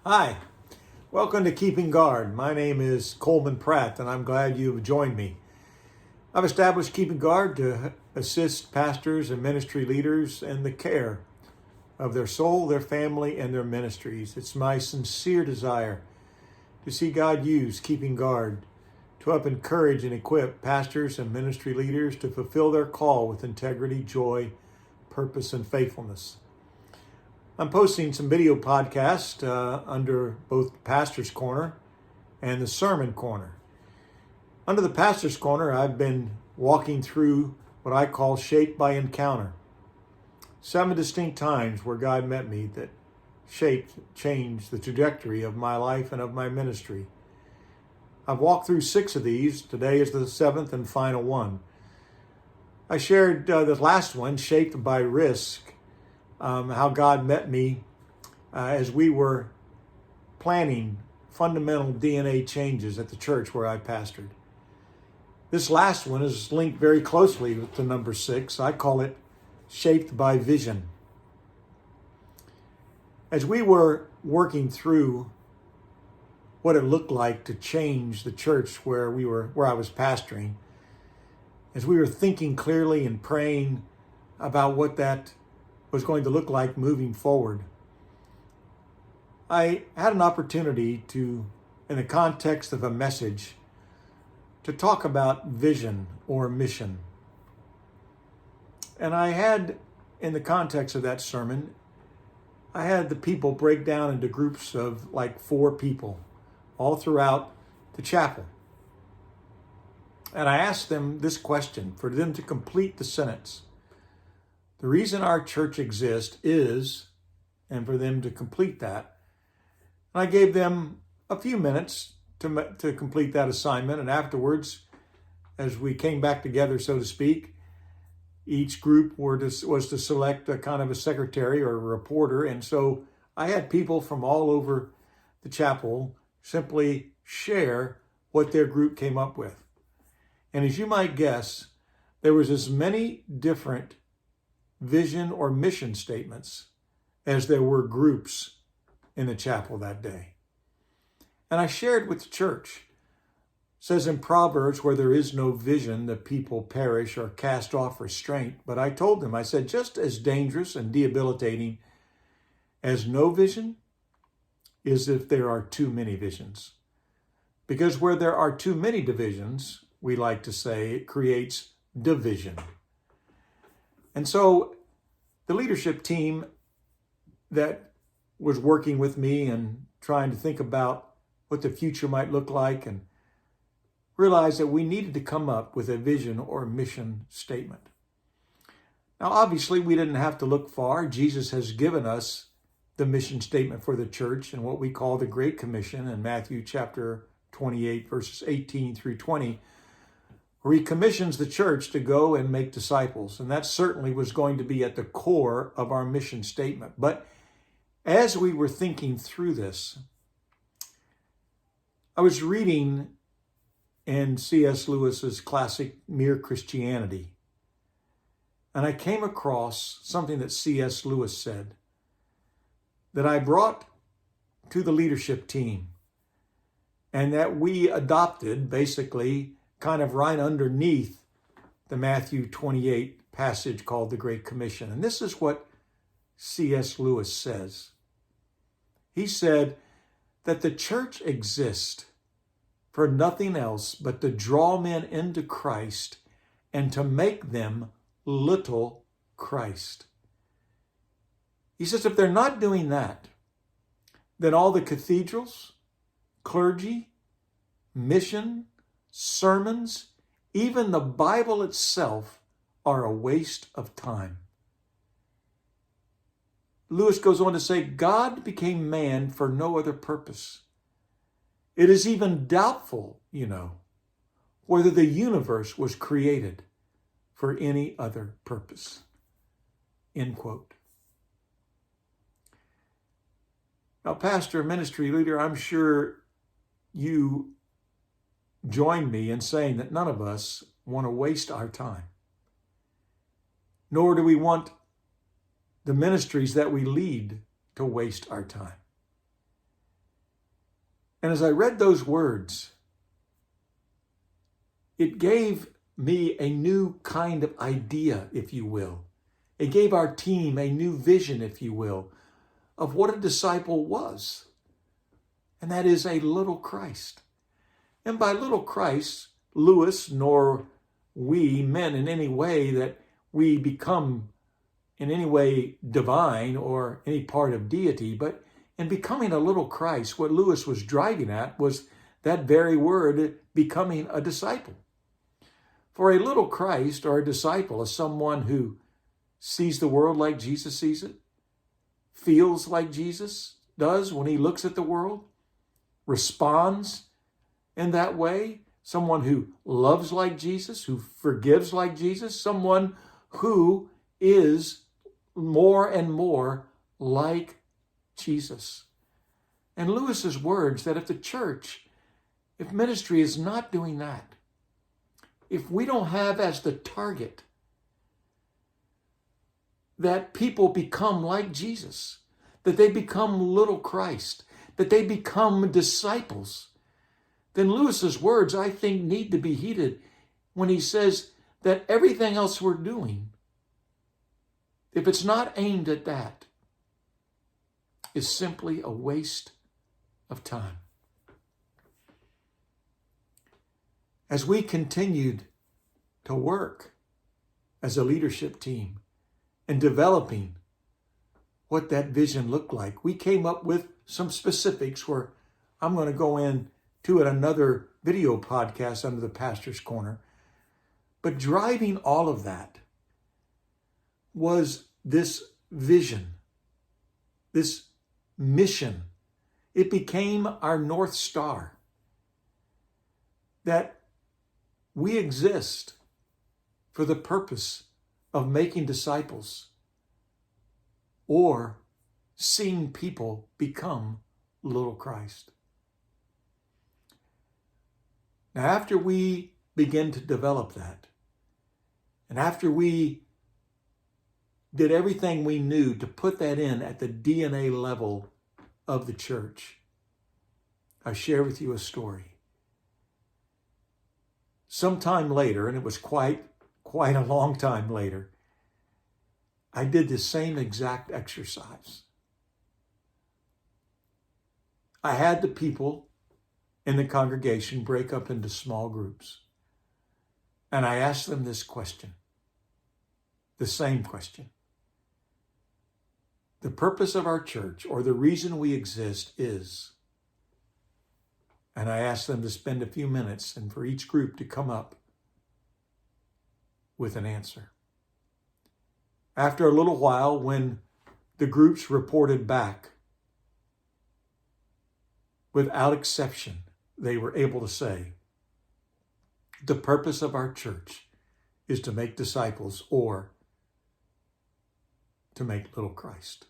Hi, welcome to Keeping Guard. My name is Coleman Pratt, and I'm glad you have joined me. I've established Keeping Guard to assist pastors and ministry leaders in the care of their soul, their family, and their ministries. It's my sincere desire to see God use Keeping Guard to help encourage and equip pastors and ministry leaders to fulfill their call with integrity, joy, purpose, and faithfulness. I'm posting some video podcasts under both Pastor's Corner and the Sermon Corner. Under the Pastor's Corner, I've been walking through what I call Shaped by Encounter. 7 distinct times where God met me that changed the trajectory of my life and of my ministry. I've walked through 6 of these. Today is the 7th and final one. I shared the last one, Shaped by Risk, how God met me as we were planning fundamental DNA changes at the church where I pastored. This last one is linked very closely to number 6. I call it Shaped by Vision. As we were working through what it looked like to change the church where I was pastoring, as we were thinking clearly and praying about what that was going to look like moving forward, I had an opportunity to, in the context of a message, to talk about vision or mission. And I had, in the context of that sermon, I had the people break down into groups of like 4 people all throughout the chapel. And I asked them this question for them to complete the sentence. The reason our church exists is, and for them to complete that. And I gave them a few minutes to complete that assignment. And afterwards, as we came back together, so to speak, each group was to select a kind of a secretary or a reporter. And so I had people from all over the chapel simply share what their group came up with. And as you might guess, there was as many different vision or mission statements as there were groups in the chapel that day. And I shared with the church. It says in Proverbs, where there is no vision, the people perish or cast off restraint. But I told them, I said, just as dangerous and debilitating as no vision is if there are too many visions. Because where there are too many divisions, we like to say, it creates division. And so the leadership team that was working with me and trying to think about what the future might look like and realized that we needed to come up with a vision or mission statement. Now, obviously, we didn't have to look far. Jesus has given us the mission statement for the church and what we call the Great Commission in Matthew chapter 28, verses 18 through 20, where he commissions the church to go and make disciples. And that certainly was going to be at the core of our mission statement. But as we were thinking through this, I was reading in C.S. Lewis's classic Mere Christianity, and I came across something that C.S. Lewis said that I brought to the leadership team and that we adopted basically kind of right underneath the Matthew 28 passage called the Great Commission. And this is what C.S. Lewis says. He said that the church exists for nothing else but to draw men into Christ and to make them little Christ. He says if they're not doing that, then all the cathedrals, clergy, mission, sermons, even the Bible itself are a waste of time. Lewis goes on to say, God became man for no other purpose. It is even doubtful, whether the universe was created for any other purpose. End quote. Now, pastor, ministry leader, I'm sure you join me in saying that none of us want to waste our time. Nor do we want the ministries that we lead to waste our time. And as I read those words, it gave me a new kind of idea, if you will. It gave our team a new vision, if you will, of what a disciple was. And that is a little Christ. And by little Christ, Lewis nor we meant in any way that we become in any way divine or any part of deity, but in becoming a little Christ, what Lewis was driving at was that very word, becoming a disciple. For a little Christ or a disciple is someone who sees the world like Jesus sees it, feels like Jesus does when he looks at the world, responds in that way, someone who loves like Jesus, who forgives like Jesus, someone who is more and more like Jesus. And Lewis's words that if the church, if ministry is not doing that, if we don't have as the target that people become like Jesus, that they become little Christ, that they become disciples, then Lewis's words, I think, need to be heeded when he says that everything else we're doing, if it's not aimed at that, is simply a waste of time. As we continued to work as a leadership team and developing what that vision looked like, we came up with some specifics where I'm going to go into it another video podcast under the Pastor's Corner. But driving all of that was this vision, this mission. It became our North Star, that we exist for the purpose of making disciples or seeing people become little Christ. Now, after we begin to develop that, and after we did everything we knew to put that in at the DNA level of the church, I share with you a story. Sometime later, and it was quite a long time later, I did the same exact exercise. I had the people in the congregation break up into small groups. And I asked them this question, the same question. The purpose of our church, or the reason we exist, is, and I asked them to spend a few minutes and for each group to come up with an answer. After a little while, when the groups reported back, without exception, they were able to say, the purpose of our church is to make disciples or to make little Christ.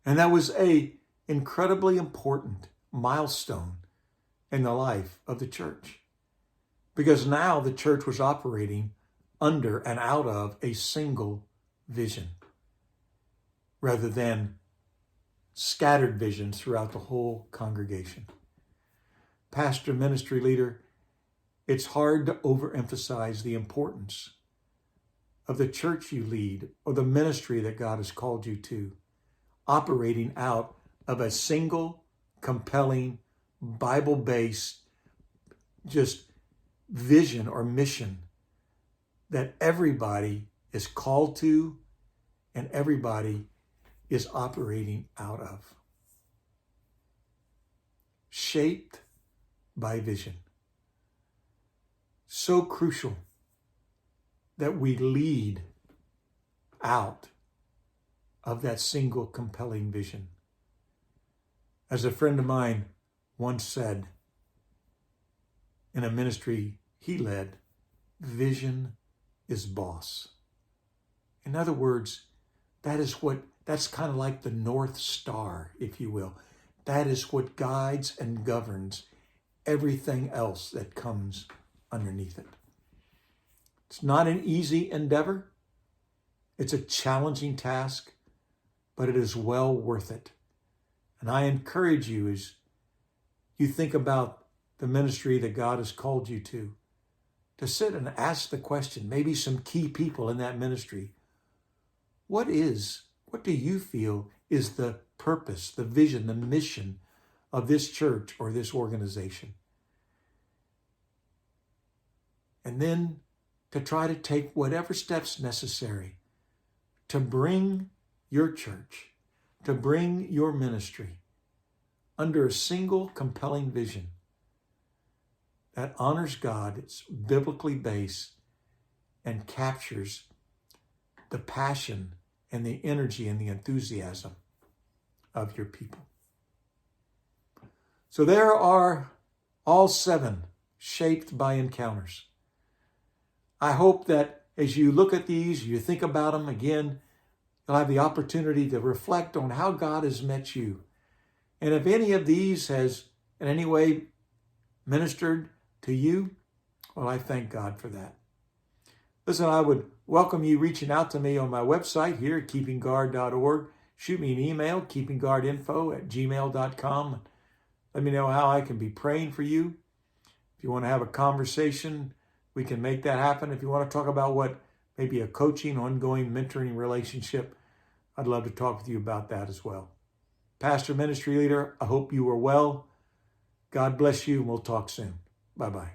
And that was an incredibly important milestone in the life of the church, because now the church was operating under and out of a single vision rather than scattered visions throughout the whole congregation. Pastor, ministry leader, it's hard to overemphasize the importance of the church you lead or the ministry that God has called you to, operating out of a single, compelling, Bible-based just vision or mission that everybody is called to and everybody is operating out of. Shaped by vision. So crucial that we lead out of that single compelling vision. As a friend of mine once said in a ministry he led, vision is boss. In other words, that's kind of like the North Star, if you will. That is what guides and governs everything else that comes underneath it. It's not an easy endeavor. It's a challenging task, but it is well worth it And I encourage you as you think about the ministry that God has called you to sit and ask the question, maybe some key people in that ministry, what do you feel is the purpose, the vision, the mission of this church or this organization? And then to try to take whatever steps necessary to bring your church, to bring your ministry under a single compelling vision that honors God, it's biblically based, and captures the passion and the energy and the enthusiasm of your people. So there are all 7 shaped by encounters. I hope that as you look at these, you think about them again, you'll have the opportunity to reflect on how God has met you. And if any of these has in any way ministered to you, well, I thank God for that. Listen, I would welcome you reaching out to me on my website here at keepingguard.org. Shoot me an email, keepingguardinfo@gmail.com. Let me know how I can be praying for you. If you want to have a conversation, we can make that happen. If you want to talk about what maybe a coaching, ongoing mentoring relationship, I'd love to talk with you about that as well. Pastor, ministry leader, I hope you are well. God bless you, and we'll talk soon. Bye-bye.